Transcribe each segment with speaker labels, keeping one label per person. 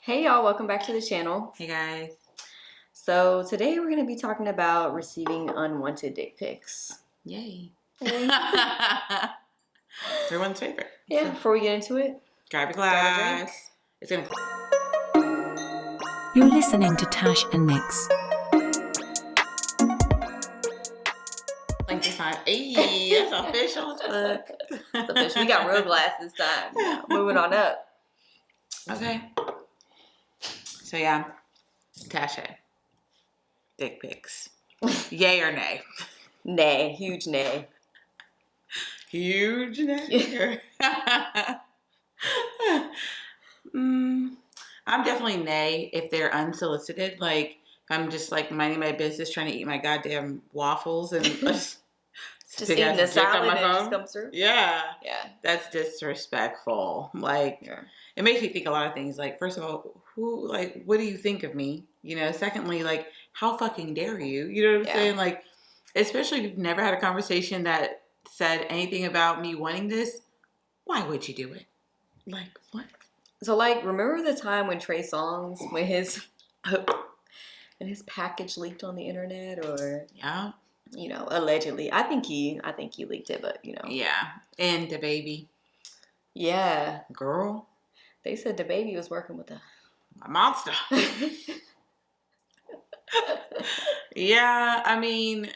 Speaker 1: Hey y'all, welcome back to the channel.
Speaker 2: Hey guys.
Speaker 1: So today we're going to be talking about receiving unwanted dick pics.
Speaker 2: Yay.
Speaker 1: Hey.
Speaker 2: Everyone's favorite.
Speaker 1: Yeah, before we get into it,
Speaker 2: grab your glass. It's gonna.
Speaker 3: You're listening to Tash and Nix.
Speaker 2: Like this time. Hey, that's official as fuck.
Speaker 1: it's official. We got real glass this time. Yeah, moving on up.
Speaker 2: Okay. So yeah, Tasha. Dick pics. Yay or nay?
Speaker 1: Nay, huge nay.
Speaker 2: Huge nay. I'm definitely nay if they're unsolicited. Like I'm just like minding my business, trying to eat my goddamn waffles and just
Speaker 1: eating the salad and it just comes through.
Speaker 2: Yeah,
Speaker 1: that's
Speaker 2: disrespectful. Like it makes me think a lot of things. Like first of all, what do you think of me? You know. Secondly, like how fucking dare you? You know what I'm saying? Like especially if you've never had a conversation that said anything about me wanting this. Why would you do it? Like what?
Speaker 1: So like, remember the time when Trey Songz, when his package leaked on the internet, or you know, allegedly. I think he leaked it, but you know.
Speaker 2: Yeah, and the baby.
Speaker 1: Yeah,
Speaker 2: girl.
Speaker 1: They said the baby was working with a
Speaker 2: monster. Yeah, I mean,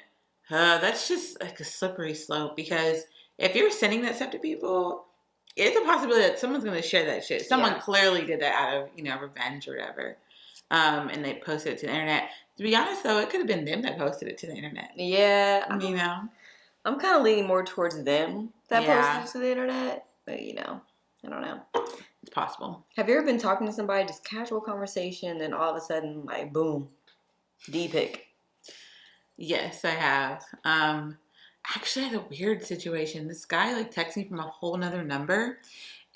Speaker 2: that's just like a slippery slope because if you're sending that stuff to people, it's a possibility that someone's going to share that shit. Someone clearly did that out of, you know, revenge or whatever. And they posted it to the internet. To be honest, though, it could have been them that posted it to the internet.
Speaker 1: Yeah.
Speaker 2: You know?
Speaker 1: I'm kind of leaning more towards them that posted it to the internet. But, you know, I don't know.
Speaker 2: It's possible.
Speaker 1: Have you ever been talking to somebody, just casual conversation, and all of a sudden, like, boom, D-pic?
Speaker 2: Yes, I have. Actually, I had a weird situation. This guy, like, texted me from a whole nother number.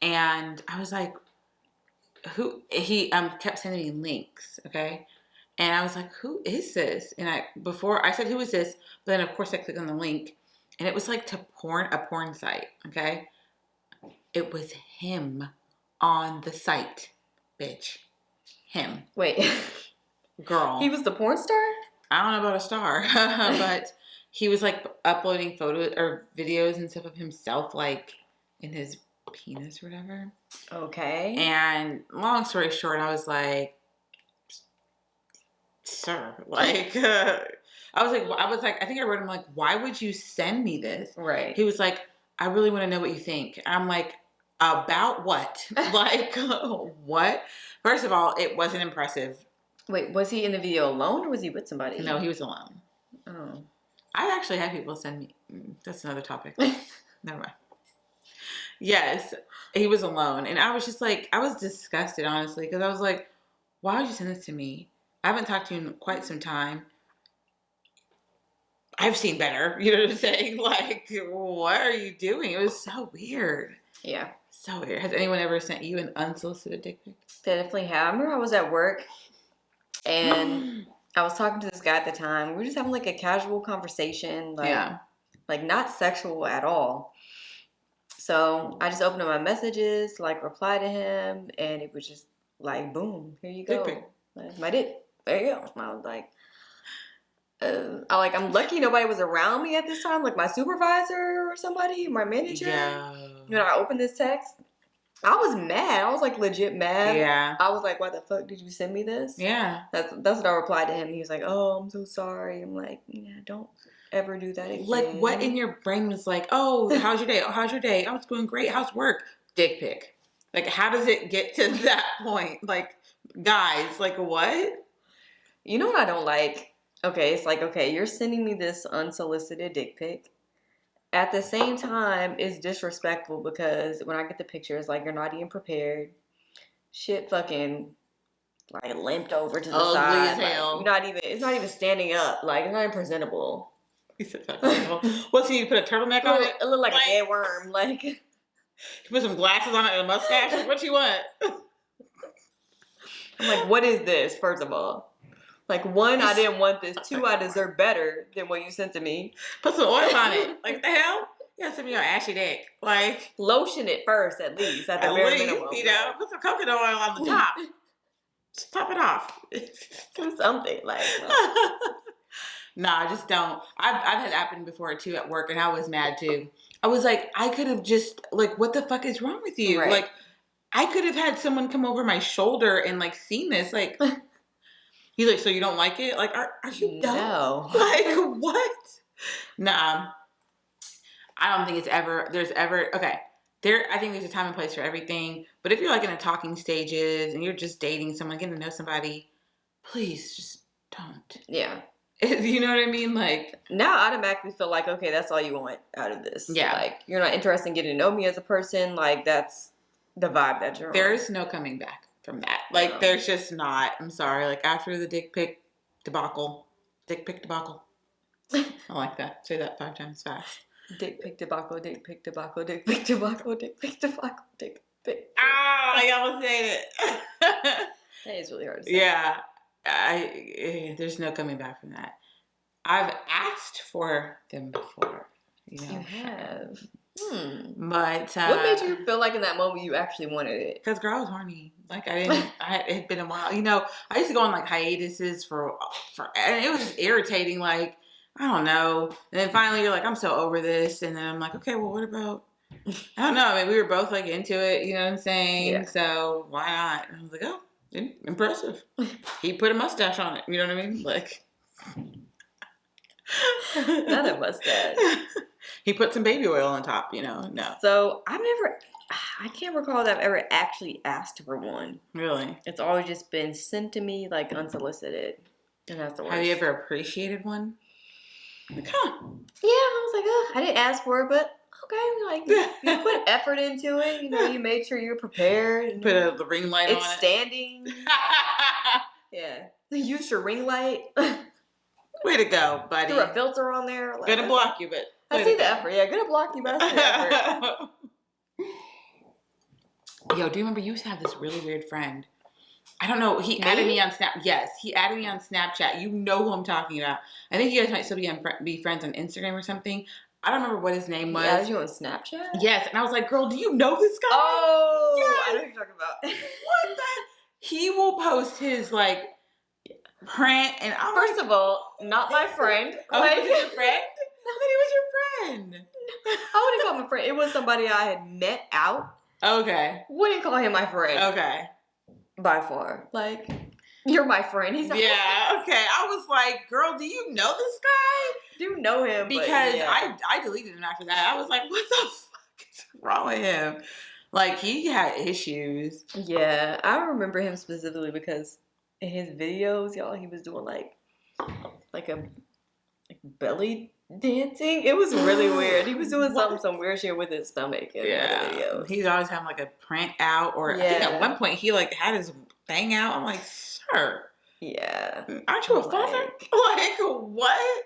Speaker 2: And I was like, he kept sending me links, okay? And I was like, who is this? And before I said, who is this? But then, of course, I clicked on the link. And it was, like, to a porn site, okay? It was him on the site, bitch. Him.
Speaker 1: Wait.
Speaker 2: Girl.
Speaker 1: He was the porn star?
Speaker 2: I don't know about a star, but he was, like, uploading photos or videos and stuff of himself, like, in his penis or whatever.
Speaker 1: Okay.
Speaker 2: And long story short, I was like, sir, like, I was like, I think I wrote him like, why would you send me this?
Speaker 1: Right.
Speaker 2: He was like, I really want to know what you think. I'm like, about what? Like, what? First of all, it wasn't impressive.
Speaker 1: Wait, was he in the video alone or was he with somebody?
Speaker 2: No, he was alone.
Speaker 1: Oh.
Speaker 2: I've actually had people send me, that's another topic. Never mind. Yes, he was alone. And I was just like, I was disgusted, honestly, because I was like, why would you send this to me? I haven't talked to you in quite some time. I've seen better. You know what I'm saying? Like, what are you doing? It was so weird.
Speaker 1: Yeah.
Speaker 2: So weird. Has anyone ever sent you an unsolicited dick pic?
Speaker 1: They definitely have. I remember I was at work and I was talking to this guy at the time. We were just having like a casual conversation. Like not sexual at all. So I just opened up my messages, like reply to him, and it was just like, boom, here you go. That's my dick. There you go. And I was like, I'm lucky nobody was around me at this time, like my supervisor or somebody, my manager.
Speaker 2: Yeah.
Speaker 1: You know, I opened this text. I was mad. I was like legit mad.
Speaker 2: Yeah.
Speaker 1: I was like, why the fuck did you send me this?
Speaker 2: Yeah.
Speaker 1: That's what I replied to him. He was like, oh, I'm so sorry. I'm like, yeah, don't ever do that again.
Speaker 2: Like, what in your brain was like, oh, how's your day? Oh, how's your day? Oh, it's going great. How's work? Dick pic. Like, how does it get to that point? Like, guys, like, what?
Speaker 1: You know what I don't like? Okay, it's like, okay, you're sending me this unsolicited dick pic. At the same time, it's disrespectful because when I get the pictures, like, you're not even prepared. Shit fucking, like, limped over to the
Speaker 2: ugly
Speaker 1: side.
Speaker 2: As hell.
Speaker 1: Like, it's not even standing up. Like, it's not even presentable.
Speaker 2: He said what's he put a turtleneck on it?
Speaker 1: It looked like a dead worm. Like,
Speaker 2: he put some glasses on it and a mustache. What you want?
Speaker 1: I'm like, what is this? First of all, like, one, I didn't want this. Two, I deserve better than what you sent to me.
Speaker 2: Put some oil on it. Like, the hell? You gotta send me your ashy dick. Like,
Speaker 1: lotion it first, at least. At the bare minimum.
Speaker 2: You know, put some coconut oil on the top. Just top it off.
Speaker 1: Do something like.
Speaker 2: No, I just don't. I've had that happen before too at work, and I was mad too. I was like, I could have just like, what the fuck is wrong with you?
Speaker 1: Right.
Speaker 2: Like, I could have had someone come over my shoulder and like seen this. Like, he's like, so you don't like it? Like, are you dumb?
Speaker 1: No.
Speaker 2: Like, what? Nah, I don't think there's ever okay. I think there's a time and place for everything. But if you're like in the talking stages and you're just dating someone, getting to know somebody, please just don't.
Speaker 1: Yeah.
Speaker 2: You know what I mean? Like,
Speaker 1: now I automatically feel like, okay, that's all you want out of this.
Speaker 2: Yeah.
Speaker 1: Like, you're not interested in getting to know me as a person. Like, that's the vibe that you're on.
Speaker 2: There's no coming back from that. Like, there's just not. I'm sorry. Like, after the dick pic debacle. I like that. Say that 5 times fast.
Speaker 1: Dick pic debacle, dick pic debacle, dick pic debacle, dick pic debacle, dick pic.
Speaker 2: Ah, I almost said it.
Speaker 1: That is really hard to say.
Speaker 2: Yeah. There's no coming back from that. I've asked for them before. You know?
Speaker 1: You have.
Speaker 2: But
Speaker 1: what made you feel like in that moment you actually wanted it?
Speaker 2: Because girl, I was horny. Like it had been a while. You know, I used to go on like hiatuses for and it was irritating. Like, I don't know. And then finally you're like, I'm so over this. And then I'm like, okay, well, what about, I don't know. I mean, we were both like into it. You know what I'm saying? Yeah. So why not? And I was like, oh, impressive. He put a mustache on it. You know what I mean? Like.
Speaker 1: Not a mustache.
Speaker 2: He put some baby oil on top, you know. No.
Speaker 1: So I can't recall that I've ever actually asked for one.
Speaker 2: Really?
Speaker 1: It's always just been sent to me like unsolicited. And that's the worst.
Speaker 2: Have you ever appreciated one? Like, huh.
Speaker 1: Yeah, I was like, I didn't ask for it, but okay. Like, you put effort into it. You know, you made sure you're prepared.
Speaker 2: Put the ring light on it.
Speaker 1: It's standing. Yeah. Use your ring light.
Speaker 2: Way to go, buddy.
Speaker 1: Threw a filter on there. Like,
Speaker 2: gonna block you, but
Speaker 1: I see the effort. Yeah, gonna block you, but I see the effort.
Speaker 2: Yo, do you remember you used to have this really weird friend? I don't know. He added me on Snap. Yes, he added me on Snapchat. You know who I'm talking about. I think you guys might still be friends on Instagram or something. I don't remember what his name was.
Speaker 1: He added you on Snapchat?
Speaker 2: Yes, and I was like, girl, do you know this guy?
Speaker 1: Oh,
Speaker 2: yes.
Speaker 1: I know who you're talking about.
Speaker 2: What the? He will post his like print, and I'm
Speaker 1: first of all, not my friend.
Speaker 2: Oh,
Speaker 1: like,
Speaker 2: he was your friend? No, but he was your friend.
Speaker 1: I wouldn't call him a friend. It was somebody I had met out.
Speaker 2: Okay.
Speaker 1: Wouldn't call him my friend.
Speaker 2: Okay.
Speaker 1: By far. Like, you're my friend. He's like,
Speaker 2: yeah, okay. I was like, girl, do you know this guy?
Speaker 1: Do you know him?
Speaker 2: Because I deleted him after that. I was like, what the fuck is wrong with him? Like, he had issues.
Speaker 1: Yeah, I remember him specifically because in his videos, y'all, he was doing like belly dancing. It was really weird. He was doing some weird shit with his stomach in the videos.
Speaker 2: He's always having like a print out, or I think at one point he like had his thing out. I'm like, sir,
Speaker 1: yeah,
Speaker 2: aren't you a father? Like, what?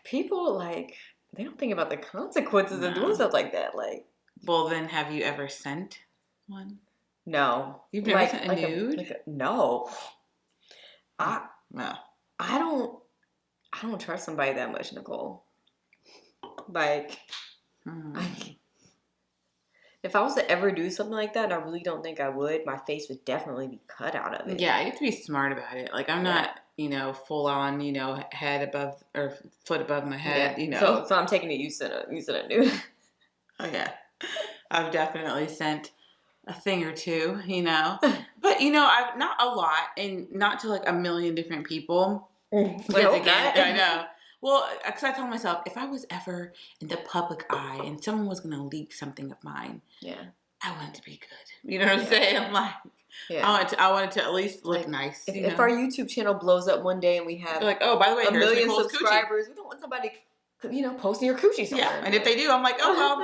Speaker 1: People like they don't think about the consequences of doing stuff like that. Like,
Speaker 2: well, then have you ever sent one?
Speaker 1: No,
Speaker 2: you've never sent a nude.
Speaker 1: No,
Speaker 2: no.
Speaker 1: I don't trust somebody that much, Nicole. Like, if I was to ever do something like that, and I really don't think I would, my face would definitely be cut out of it.
Speaker 2: Yeah, you have to be smart about it. Like, I'm not, full on, head above or foot above my head,
Speaker 1: So I'm taking it you sent a nude.
Speaker 2: Oh, yeah. I've definitely sent a thing or two, But, I've not a lot and not to like a million different people. Because again, I know. Well, because I told myself, if I was ever in the public eye and someone was going to leak something of mine, I want it to be good. You know what I'm saying? I'm like, I want it to at least look nice.
Speaker 1: If our YouTube channel blows up one day and we have
Speaker 2: like, oh, by the way,
Speaker 1: 1 million subscribers, we don't want somebody, posting your coochie somewhere.
Speaker 2: Yeah, and if they do, I'm like, oh, well,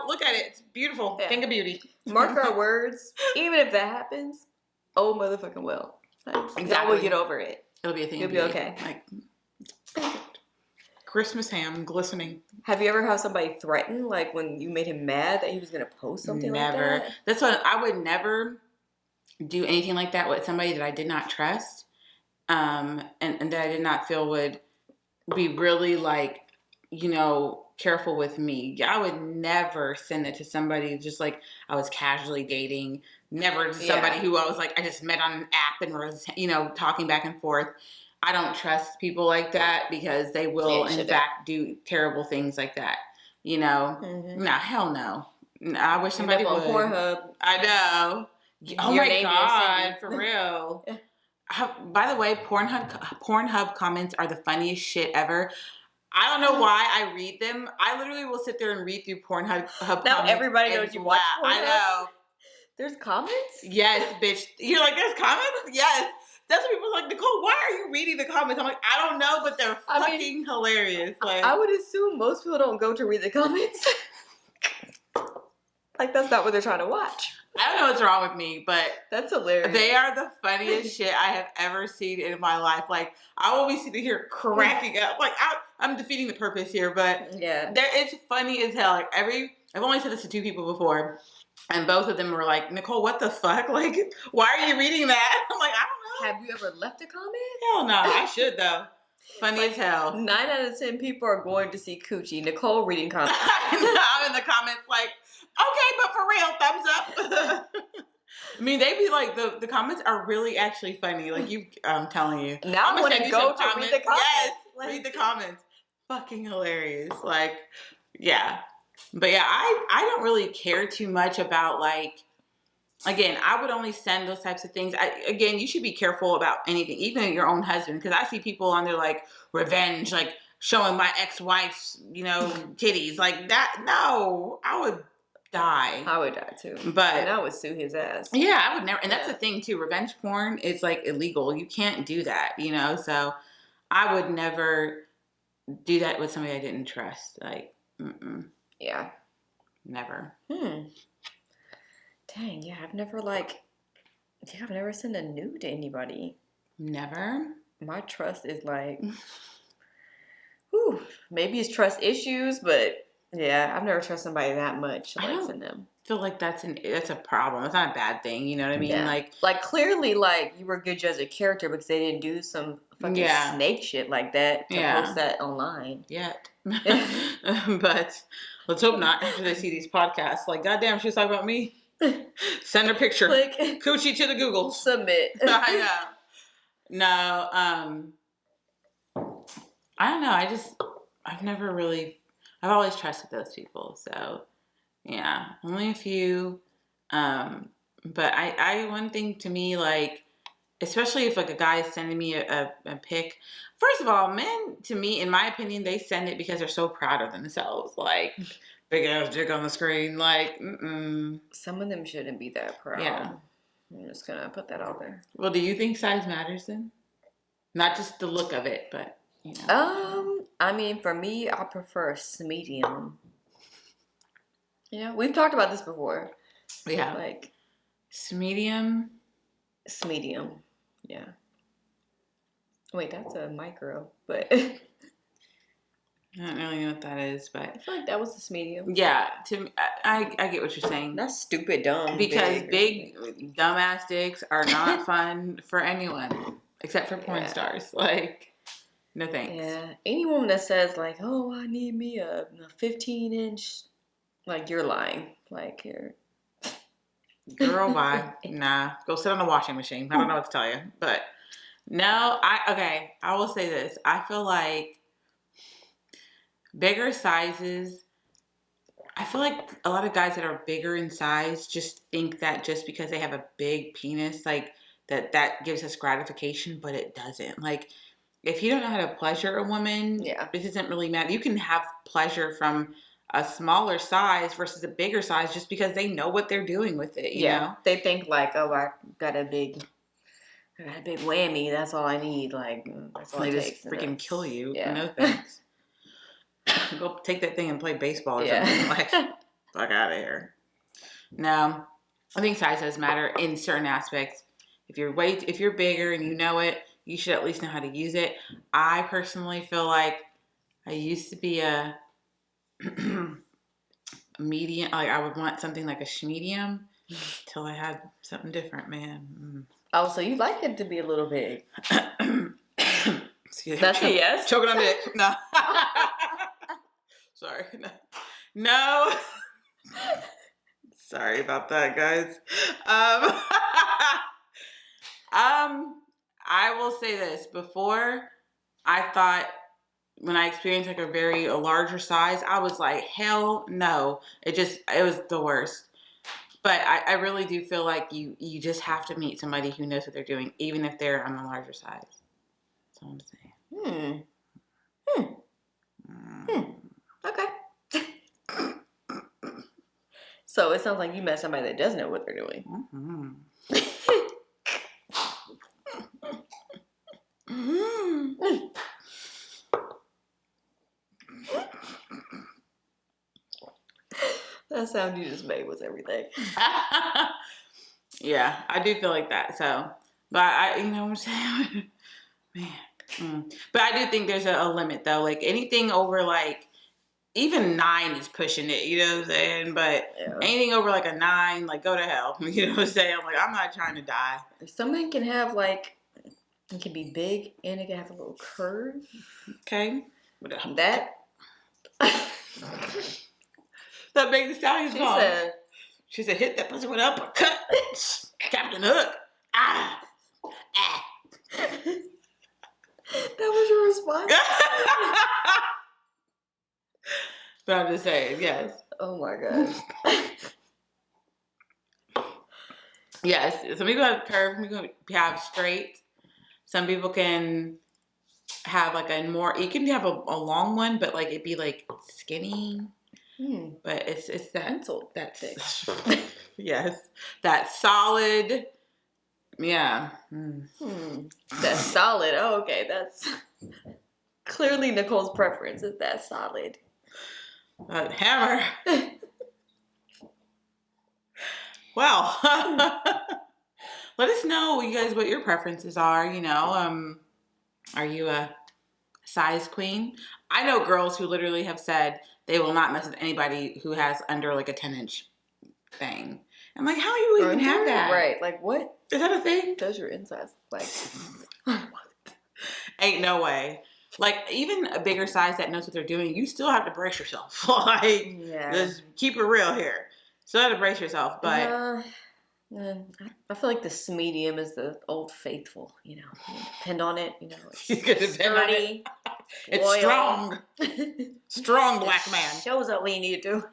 Speaker 2: look at it. It's beautiful.
Speaker 1: Yeah.
Speaker 2: Thing of beauty.
Speaker 1: Mark our words. Even if that happens, oh, motherfucking well. Exactly. We'll get over it.
Speaker 2: It'll be a thing.
Speaker 1: You'll be okay.
Speaker 2: Like Christmas ham glistening.
Speaker 1: Have you ever had somebody threaten, like when you made him mad that he was going to post something like that?
Speaker 2: Never. That's what I would never do anything like that with somebody that I did not trust, and that I did not feel would be really like, careful with me. I would never send it to somebody just like I was casually dating never somebody who I was like, I just met on an app and was, talking back and forth. I don't trust people like that because they will, in fact, do terrible things like that. No, hell no. I wish somebody would.
Speaker 1: Pornhub.
Speaker 2: I know. Oh my God, for real. By the way, Pornhub comments are the funniest shit ever. I don't know why I read them. I literally will sit there and read through Pornhub comments.
Speaker 1: Now everybody knows you watch Pornhub.
Speaker 2: I know.
Speaker 1: There's comments?
Speaker 2: Yes, bitch. You're like, there's comments? Yes. That's what people are like, Nicole, why are you reading the comments? I'm like, I don't know, but they're fucking hilarious. Like,
Speaker 1: I would assume most people don't go to read the comments. Like, that's not what they're trying to watch.
Speaker 2: I don't know what's wrong with me, but
Speaker 1: that's hilarious.
Speaker 2: They are the funniest shit I have ever seen in my life. Like, I will be sitting here cracking up. Like, I'm defeating the purpose here, but it's funny as hell. Like, I've only said this to 2 people before, and both of them were like, Nicole, what the fuck? Like, why are you reading that? I'm like, I don't know.
Speaker 1: Have you ever left a comment?
Speaker 2: Hell no, I should though. Funny as hell.
Speaker 1: 9 out of 10 people are going to see Coochie. Nicole reading comments.
Speaker 2: I'm in the comments like, okay, but for real, thumbs up. I mean, they be like, the comments are really actually funny. Like, I'm telling you.
Speaker 1: Now I'm going to go to read the comments.
Speaker 2: Yes, read the comments. Fucking hilarious. Like, yeah. But yeah, I don't really care too much about, like, again, I would only send those types of things. Again, you should be careful about anything, even your own husband, because I see people on there, like, revenge, like, showing my ex-wife's, titties. Like, that, no, I would die.
Speaker 1: I would die, too.
Speaker 2: But
Speaker 1: and I would sue his ass.
Speaker 2: Yeah, I would never, and that's the thing, too. Revenge porn is, like, illegal. You can't do that, so I would never do that with somebody I didn't trust. Like,
Speaker 1: Yeah.
Speaker 2: Never.
Speaker 1: Dang, yeah, I've never sent a nude to anybody.
Speaker 2: Never?
Speaker 1: My trust is like, maybe it's trust issues, but yeah, I've never trusted somebody that much to send them.
Speaker 2: I feel like that's a problem. It's not a bad thing, you know what I mean?
Speaker 1: Yeah. Like clearly, like, you were good judge of character because they didn't do some fucking snake shit like that to post that online.
Speaker 2: Yet. But let's hope not after they see these podcasts. Like, goddamn, she was talking about me. Send her picture.
Speaker 1: Click.
Speaker 2: Coochie to the Google.
Speaker 1: Submit.
Speaker 2: I know. No, I don't know. I've always trusted those people. So, yeah, only a few. But one thing to me, like, especially if, like, a guy is sending me a pic. First of all, men, to me, in my opinion, they send it because they're so proud of themselves. Like, big ass dick on the screen. Like,
Speaker 1: Some of them shouldn't be that proud.
Speaker 2: Yeah.
Speaker 1: I'm just going to put that out there.
Speaker 2: Well, do you think size matters then? Not just the look of it, but,
Speaker 1: I mean, for me, I prefer a medium. We've talked about this before.
Speaker 2: Yeah.
Speaker 1: Like,
Speaker 2: medium.
Speaker 1: Yeah. Wait, that's a micro, but
Speaker 2: I don't really know what that is, but
Speaker 1: I feel like that was a medium.
Speaker 2: Yeah, to me, I get what you're saying.
Speaker 1: That's stupid dumb.
Speaker 2: Because big dumbass dicks are not fun for anyone except for porn stars. Like, no thanks.
Speaker 1: Yeah, any woman that says like, "Oh, I need me a 15-inch," like, you're lying. Like, you're.
Speaker 2: Girl, bye. Nah, go sit on the washing machine. I don't know what to tell you, but no, I will say this. I feel like bigger sizes, I feel like a lot of guys that are bigger in size just think that just because they have a big penis, like, that gives us gratification, but it doesn't. Like, if you don't know how to pleasure a woman, this doesn't really matter. You can have pleasure from a smaller size versus a bigger size just because they know what they're doing with it, you know?
Speaker 1: They think like, oh, I got a big whammy, that's all I need. Like, that's all
Speaker 2: they
Speaker 1: it
Speaker 2: just
Speaker 1: takes.
Speaker 2: freaking kill you.
Speaker 1: Yeah.
Speaker 2: No thanks. Go take that thing and play baseball or something. Like, fuck out of here. No, I think size does matter in certain aspects. If you're bigger and you know it, you should at least know how to use it. I personally feel like I used to be a medium. Like, I would want something like a schmedium till I had something different, man.
Speaker 1: Oh, so you like it to be a little big?
Speaker 2: Excuse me.
Speaker 1: That's a yes?
Speaker 2: Choking on dick. No. Sorry. No. Sorry about that, guys. I will say this. Before, I thought when I experienced like a larger size, I was like, hell no. It was the worst. But I really do feel like you just have to meet somebody who knows what they're doing, even if they're on the larger size. That's all I'm saying.
Speaker 1: Okay. So it sounds like you met somebody that does know what they're doing. That sound you just made was everything.
Speaker 2: Yeah, I do feel like that. So, but you know what I'm saying? Man. But I do think there's a limit though. Like anything over like, even 9 is pushing it, you know what I'm saying? But anything over like a 9, like go to hell. You know what I'm saying? I'm like, I'm not trying to die.
Speaker 1: Something can have like, it can be big and it can have a little curve.
Speaker 2: Okay.
Speaker 1: That
Speaker 2: makes the stallions gone. She said, hit that pussy with an uppercut. Captain Hook. Ah.
Speaker 1: That was your response?
Speaker 2: But I'm just saying, yes.
Speaker 1: Oh my gosh.
Speaker 2: Yes. Some people have curves, some people have straight. Some people can have like you can have a long one, but like it'd be like skinny. But it's that
Speaker 1: pencil.
Speaker 2: That's yes. That solid. Yeah.
Speaker 1: That's solid. Oh, okay. That's clearly Nicole's preference is that solid.
Speaker 2: Hammer. Well, let us know, you guys, what your preferences are. You know, are you a size queen? I know girls who literally have said they will not mess with anybody who has under like a 10-inch thing. I'm like, how do you even have that?
Speaker 1: Right. Like, what?
Speaker 2: Is that a thing?
Speaker 1: Does your insides like?
Speaker 2: Ain't no way. Like, even a bigger size that knows what they're doing, you still have to brace yourself. Like, just keep it real here. Still have to brace yourself, but...
Speaker 1: I feel like this medium is the old faithful, you know. You depend on it, you know. It's sturdy.
Speaker 2: It's
Speaker 1: loyal.
Speaker 2: Strong. Strong black man.
Speaker 1: Shows up when you need it to.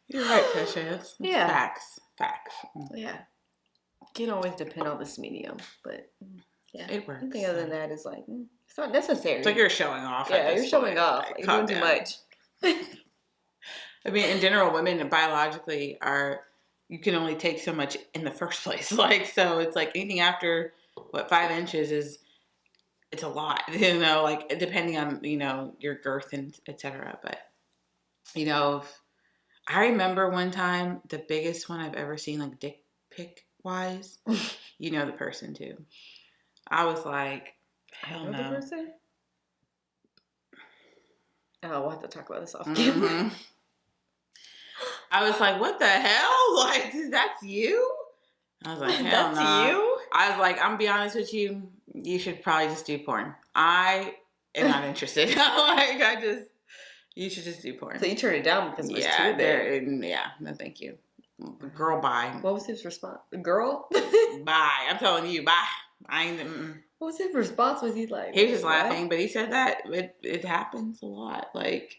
Speaker 2: You're right, Tasha. It's facts.
Speaker 1: Yeah. You can always depend on this medium, but yeah.
Speaker 2: It works.
Speaker 1: Anything other than that is like, it's not necessary.
Speaker 2: It's like you're showing off.
Speaker 1: Yeah, you're showing off. Like, you're doing too much.
Speaker 2: I mean, in general, women biologically you can only take so much in the first place. Like, so it's like anything after, 5 inches it's a lot, you know, like depending on, you know, your girth and et cetera. But, you know, I remember one time the biggest one I've ever seen, like dick pic wise, you know the person too. I was like, hell no.
Speaker 1: The person? Oh, we'll have to talk about this off camera.
Speaker 2: I was like, what the hell? Like, that's you? I was like, hell no.
Speaker 1: That's you?
Speaker 2: I was like, I'm gonna be honest with you. You should probably just do porn. I am not interested. You should just do porn.
Speaker 1: So you turned it down because it was too big.
Speaker 2: Yeah, no thank you. Girl, bye.
Speaker 1: What was his response? Girl?
Speaker 2: Bye. I'm telling you, bye. I ain't.
Speaker 1: What was his response? Was he like?
Speaker 2: He was just laughing, but he said that it happens a lot. Like,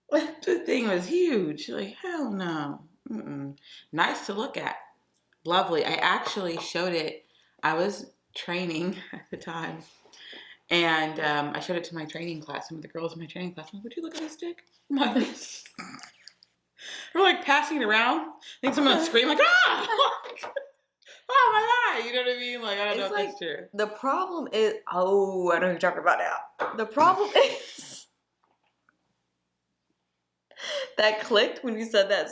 Speaker 2: the thing was huge. Like, hell no. Nice to look at. Lovely. I actually showed it. I was training at the time. And I showed it to my training class. Some of the girls in my training class. I'm like, would you look at this dick? We're like passing it around. I think someone would scream like, ah! Oh my God. You know what I mean? Like, I don't know if that's true.
Speaker 1: The problem is, I know what you're talking about now. The problem is that clicked when you said that.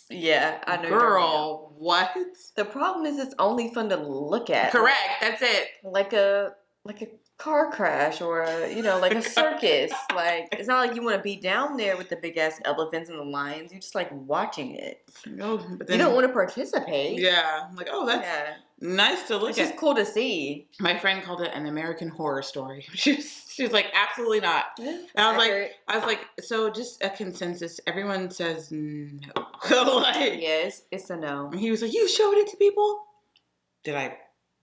Speaker 1: Yeah, I know.
Speaker 2: Girl, what?
Speaker 1: The problem is it's only fun to look at.
Speaker 2: Correct. That's it.
Speaker 1: Like a like a car crash or like a circus. Like it's not like you want to be down there with the big ass elephants and the lions. You just like watching it.
Speaker 2: No, but then,
Speaker 1: you don't want to participate.
Speaker 2: Yeah, I'm like, oh, that's nice to look
Speaker 1: at.
Speaker 2: It's
Speaker 1: just cool to see.
Speaker 2: My friend called it an American Horror Story. She's like, absolutely not. And I was like, so just a consensus. Everyone says no. Like,
Speaker 1: yes, it's a no.
Speaker 2: And he was like, you showed it to people? Did I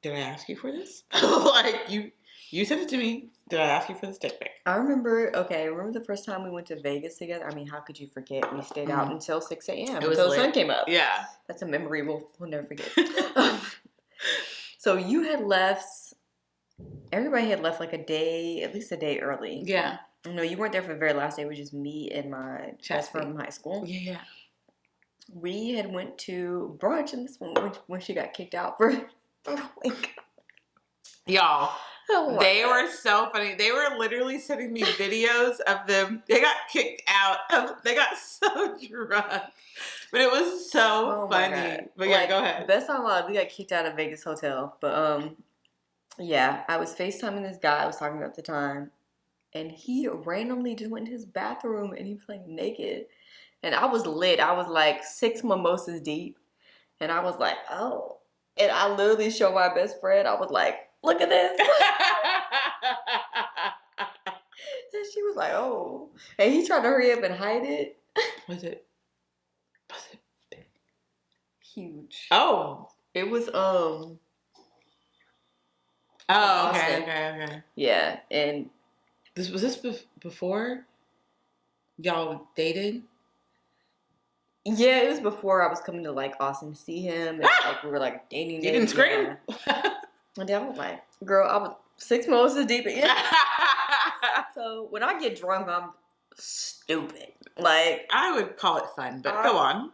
Speaker 2: ask you for this? Like, you sent it to me. Did I ask you for this dick pic?
Speaker 1: I remember the first time we went to Vegas together? I mean, how could you forget? We stayed out until 6 a.m. Until the sun came up.
Speaker 2: Yeah.
Speaker 1: That's a memory we'll never forget. So you had left, everybody had left like at least a day early.
Speaker 2: Yeah.
Speaker 1: No, you weren't there for the very last day. It was just me and my best friend from high school.
Speaker 2: Yeah.
Speaker 1: We had went to brunch, and this one when she got kicked out for the week.
Speaker 2: Y'all, they were so funny. They were literally sending me videos of them. They got kicked out. They got so drunk. But it was so funny. But yeah, go ahead.
Speaker 1: Best time alive, we got kicked out of Vegas hotel. But yeah, I was FaceTiming this guy I was talking about at the time. And he randomly just went to his bathroom and he was like naked. And I was lit. I was like 6 mimosas deep. And I was like, oh. And I literally showed my best friend. I was like, look at this. And she was like, oh. And he tried to hurry up and hide it.
Speaker 2: Was it
Speaker 1: big? Huge.
Speaker 2: Oh.
Speaker 1: It was,
Speaker 2: Oh, okay.
Speaker 1: Yeah. And
Speaker 2: was this before y'all dated?
Speaker 1: Yeah, it was before I was coming to like Austin to see him, and like we were like dating.
Speaker 2: You didn't scream.
Speaker 1: And then I was like, "Girl, I was 6 mimosas deep." So when I get drunk, I'm stupid. Like
Speaker 2: I would call it fun, but go on.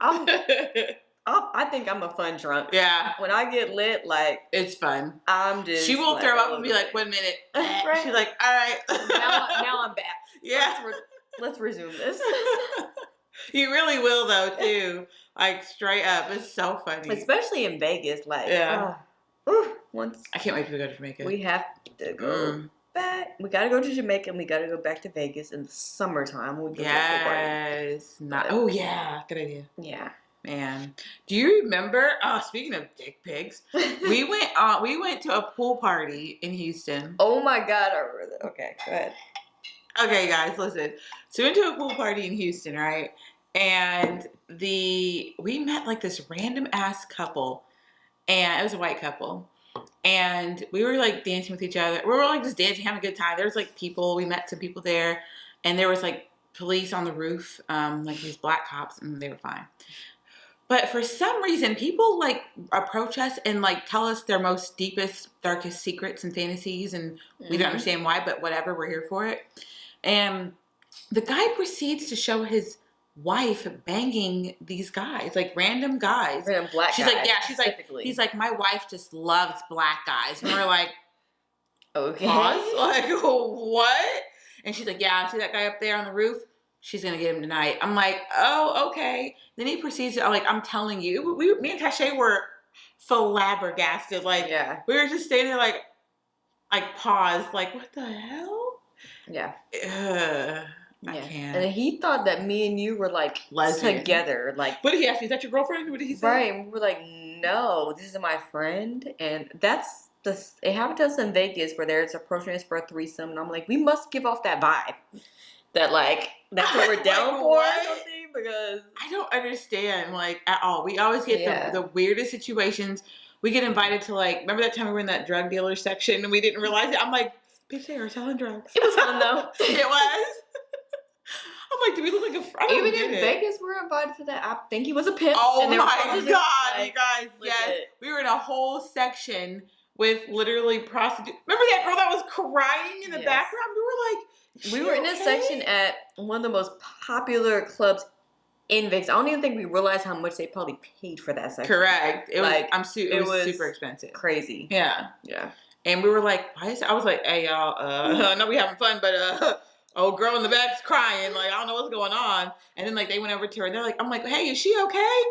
Speaker 1: I think I'm a fun drunk.
Speaker 2: Yeah.
Speaker 1: When I get lit, like
Speaker 2: it's fun.
Speaker 1: I'm just.
Speaker 2: She will throw up and be like, 1 minute. Right. She's like, all right.
Speaker 1: now I'm back.
Speaker 2: Yeah.
Speaker 1: Let's resume this.
Speaker 2: You really will though too. Like straight up. It's so funny.
Speaker 1: Especially in Vegas. Like once
Speaker 2: I can't wait to go to Jamaica.
Speaker 1: We have to go back. We gotta go to Jamaica and we gotta go back to Vegas in the summertime. We'll go
Speaker 2: yes. Oh yeah. Good idea.
Speaker 1: Yeah.
Speaker 2: Man. Do you remember speaking of dick pics, we went to a pool party in Houston.
Speaker 1: Oh my god, I remember that. Okay, go ahead.
Speaker 2: Okay, guys, listen. So we went to a pool party in Houston, right? And we met like this random ass couple, and it was a white couple, and we were like dancing with each other. We were like just dancing, having a good time. There was like people. We met some people there, and there was like police on the roof, like these black cops, and they were fine. But for some reason, people like approach us and like tell us their most deepest, darkest secrets and fantasies, and we don't understand why, but whatever, we're here for it. And the guy proceeds to show his wife banging these guys, like random guys.
Speaker 1: Random black
Speaker 2: she's
Speaker 1: guys.
Speaker 2: Like, yeah, she's like, he's like, my wife just loves black guys. And we're like,
Speaker 1: okay.
Speaker 2: Pause? Like, what? And she's like, yeah, see that guy up there on the roof? She's going to get him tonight. I'm like, oh, okay. Then he proceeds to, I'm telling you, me and Tash were flabbergasted. Like, we were just standing there like paused, like, what the hell?
Speaker 1: Yeah.
Speaker 2: I can't.
Speaker 1: And he thought that me and you were like lesbian together. Like,
Speaker 2: what did he ask me? Is that your girlfriend? What did he say?
Speaker 1: Right. And we were like, no, this is my friend. And it happened to us in Vegas where there's approaching us for a threesome. And I'm like, we must give off that vibe. That like, that's what we're down for or something. Because
Speaker 2: I don't understand like at all. We always get the weirdest situations. We get invited to like, remember that time we were in that drug dealer section and we didn't realize it? I'm like, bitch, they are selling drugs.
Speaker 1: It was fun though.
Speaker 2: It was. I'm like, do we look like a friend?
Speaker 1: Even in Vegas, we were invited to that. I think he was a pimp.
Speaker 2: Oh my god, you guys! Yes, we were in a whole section with literally prostitutes. Remember that girl that was crying in the background? We were like,
Speaker 1: in a section at one of the most popular clubs in Vegas. I don't even think we realized how much they probably paid for that section.
Speaker 2: Correct. It was super expensive.
Speaker 1: Crazy.
Speaker 2: Yeah. And we were like, why is it? I was like, hey y'all, I know we having fun, but old girl in the back's crying. Like, I don't know what's going on. And then like they went over to her and they're like, I'm like, hey, is she okay?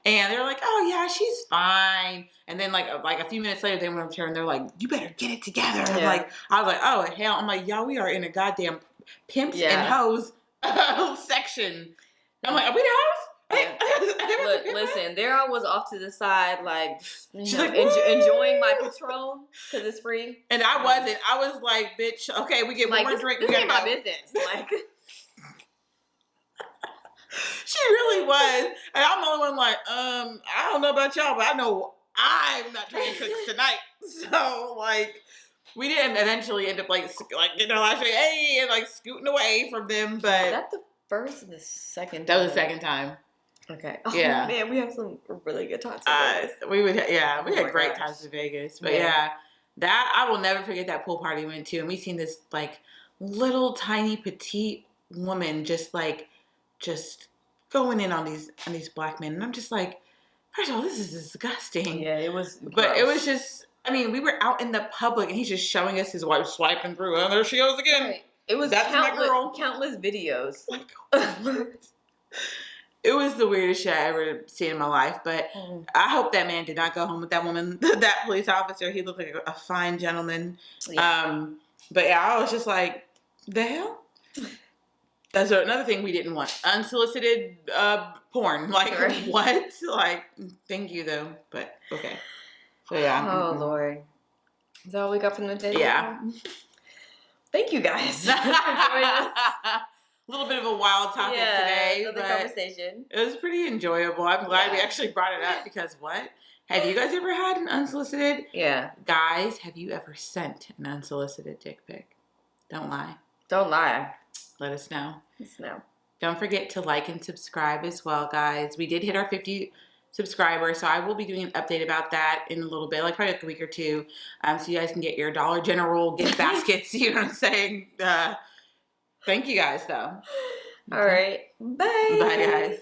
Speaker 2: And they're like, oh yeah, she's fine. And then like a few minutes later, they went up to her and they're like, you better get it together.
Speaker 1: Yeah.
Speaker 2: Like, I was like, oh hell. I'm like, y'all, we are in a goddamn pimps and hoes section. I'm like, are we the hoes?
Speaker 1: Yeah. Look, listen, there I was off to the side, like,
Speaker 2: she's like
Speaker 1: enjoying my Patron because it's free.
Speaker 2: And I wasn't. I was like, bitch, okay, we get
Speaker 1: like,
Speaker 2: one more drink.
Speaker 1: This
Speaker 2: we
Speaker 1: ain't
Speaker 2: gotta
Speaker 1: my
Speaker 2: go.
Speaker 1: business. Like,
Speaker 2: she really was. And I'm the only one like, I don't know about y'all, but I know I'm not trying tricks tonight. So, like, we didn't eventually end up, like getting our last drink, hey, and, like, scooting away from them, but...
Speaker 1: Is that the first or the second time?
Speaker 2: That was the second time.
Speaker 1: Okay. Oh,
Speaker 2: yeah.
Speaker 1: Man, we have some really good times in Vegas.
Speaker 2: We had great times in Vegas. But yeah, that, I will never forget that pool party we went to. And we seen this, like, little tiny petite woman just going in on these black men. And I'm just like, first of all, this is disgusting.
Speaker 1: Yeah, it was
Speaker 2: But it was just, I mean, we were out in the public and he's just showing us his wife swiping through. Oh, there she goes again. Right.
Speaker 1: It was countless videos.
Speaker 2: It was the weirdest shit I ever seen in my life. But I hope that man did not go home with that woman, that police officer. He looked like a fine gentleman. Yeah. But yeah, I was just like, the hell? That's another thing we didn't want. Unsolicited porn. Like, what? Like, thank you, though. But, okay. So, yeah.
Speaker 1: Oh, Lord. Is that all we got from the day?
Speaker 2: Yeah.
Speaker 1: Thank you, guys.
Speaker 2: A little bit of a wild topic today.
Speaker 1: Another conversation.
Speaker 2: It was pretty enjoyable. I'm glad we actually brought it up because what? Have you guys ever had an unsolicited?
Speaker 1: Yeah.
Speaker 2: Guys, have you ever sent an unsolicited dick pic? Don't lie.
Speaker 1: Don't lie.
Speaker 2: Let us know.
Speaker 1: Let us know.
Speaker 2: Don't forget to like and subscribe as well, guys. We did hit our 50 subscribers, so I will be doing an update about that in a little bit, like probably like a week or two, so you guys can get your Dollar General gift baskets. You know what I'm saying? Thank you guys, though.
Speaker 1: All right. Bye.
Speaker 2: Bye, guys.